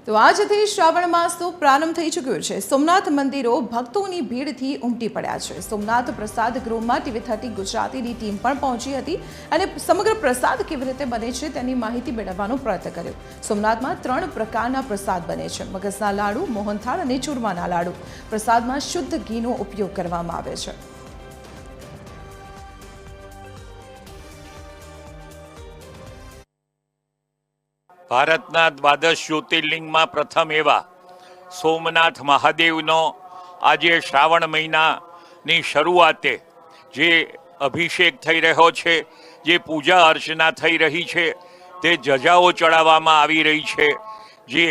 તો આજથી શ્રાવણ માસનો પ્રારંભ થઈ ચૂક્યો છે। સોમનાથ મંદિરો ભક્તોની ભીડથી ઉમટી પડ્યા છે। સોમનાથ પ્રસાદ ગૃહમાં TV30 ગુજરાતીની ટીમ પણ પહોંચી હતી અને સમગ્ર પ્રસાદ કેવી રીતે બને છે તેની માહિતી મેળવવાનો પ્રયત્ન કર્યો। સોમનાથમાં 3 પ્રકારના પ્રસાદ બને છે: મગજના લાડુ, મોહનથાળ અને ચૂરમાના લાડુ। પ્રસાદમાં શુદ્ધ ઘીનો ઉપયોગ કરવામાં આવે છે। ભારતના દ્વાદશ જ્યોતિર્લિંગમાં પ્રથમ એવા સોમનાથ મહાદેવનો આજે શ્રાવણ મહિનાની શરૂઆતે જે અભિષેક થઈ રહ્યો છે, જે પૂજા અર્ચના થઈ રહી છે, તે ધજાઓ ચડાવવામાં આવી રહી છે, જે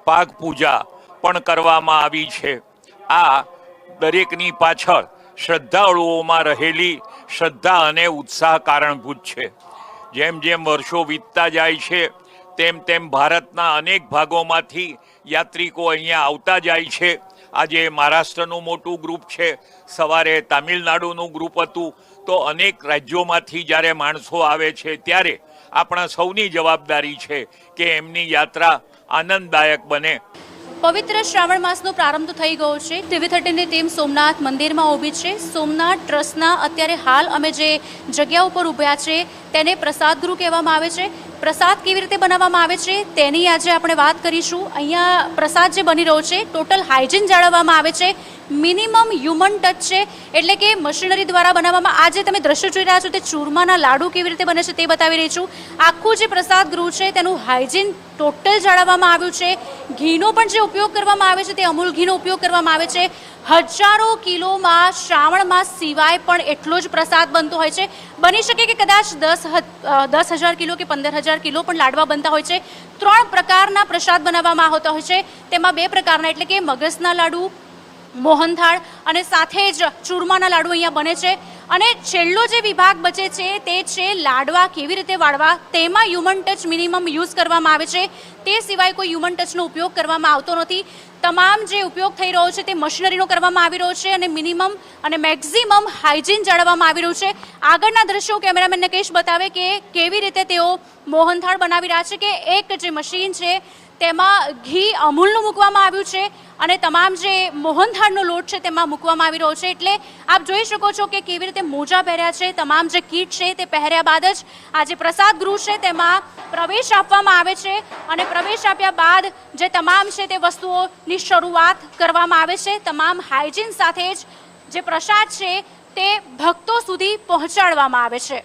પાક પૂજા પણ કરવામાં આવી છે। આ દરેકની પાછળ શ્રદ્ધાળુઓમાં રહેલી શ્રદ્ધા અને ઉત્સાહ કારણભૂત છે। જેમ જેમ વર્ષો વીતતા જાય છે તેમ તેમ ભારતના અનેક ભાગોમાંથી યાત્રિકો અહીંયા આવતા જાય છે। આજે મહારાષ્ટ્રનું મોટું ગ્રુપ છે, સવારે તામિલનાડુનું ગ્રુપ હતું, તો અનેક રાજ્યોમાંથી જ્યારે માણસો આવે છે ત્યારે આપણા સૌની જવાબદારી છે કે એમની યાત્રા આનંદદાયક બને। પવિત્ર શ્રાવણ માસનો પ્રારંભ થઈ ગયો છે। TV30ની ટીમ સોમનાથ મંદિરમાં ઊભી છે। સોમનાથ ટ્રસ્ટના અત્યારે હાલ અમે જે જગ્યા ઉપર ઊભ્યા છે તેને પ્રસાદ ગૃહ કહેવામાં આવે છે। પ્રસાદ કેવી રીતે બનાવવામાં આવે છે તેની આજે આપણે વાત કરીશું। અહીંયા પ્રસાદ જે બની રહ્યો છે ટોટલ હાઇજીન જાળવવામાં આવે છે। મિનિમમ હ્યુમન ટચ છે, એટલે કે મશીનરી દ્વારા બનાવવામાં। આ જે તમે દ્રશ્ય જોઈ રહ્યા છો તે ચૂરમાના લાડુ કેવી રીતે બને છે તે બતાવી રહી છું। આખું જે પ્રસાદ ગૃહ છે તેનું હાઇજીન ટોટલ જાળવવામાં આવ્યું છે। ઘીનો પણ જે ઉપયોગ કરવામાં આવે છે તે અમૂલ ઘીનો ઉપયોગ કરવામાં આવે છે। હજારો કિલોમાં શ્રાવણ માસ સિવાય પણ એટલો જ પ્રસાદ બનતો હોય છે। બની શકે કે કદાચ 10,000 કિલો કે 15,000 કિલો પણ લાડવા બનતા હોય છે। 3 પ્રકારના પ્રસાદ બનાવવામાં આવતા હોય છે, તેમાં 2 પ્રકારના એટલે કે મગજના લાડુ, મોહનથાળ અને સાથે જ ચૂરમાના લાડુ અહીંયા બને છે। અને છેલ્લો જે વિભાગ બચે છે તે છે લાડવા કેવી રીતે વાળવા। તેમાં હ્યુમન ટચ મિનિમમ યુઝ કરવામાં આવે છે, તે સિવાય કોઈ હ્યુમન ટચનો ઉપયોગ કરવામાં આવતો નથી। તમામ જે ઉપયોગ થઈ રહ્યો છે તે મશીનરીનો કરવામાં આવી રહ્યો છે અને મિનિમમ અને મેક્સિમમ હાઇજીન જાળવવામાં આવી રહ્યું છે। આગળના દ્રશ્યો કેમેરામેનને કહીશ બતાવે કે કેવી રીતે તેઓ મોહનથાળ બનાવી રહ્યા છે, કે એક જે મશીન છે તેમાં ઘી અમૂલનું મૂકવામાં આવ્યું છે અને તમામ જે મોહનથાળનો લોટ છે તેમાં મૂકવામાં આવી રહ્યો છે। એટલે આપ જોઈ શકો છો કે કેવી રીતે મોજા પહેર્યા છે, તમામ જે કીટ છે તે પહેર્યા બાદ જ આ જે પ્રસાદ ગૃહ છે તેમાં પ્રવેશ આપવામાં આવે છે અને પ્રવેશ આપ્યા બાદ જે તમામ છે તે વસ્તુઓની શરૂઆત કરવામાં આવે છે। તમામ હાઇજીન સાથે જ જે પ્રસાદ છે તે ભક્તો સુધી પહોંચાડવામાં આવે છે।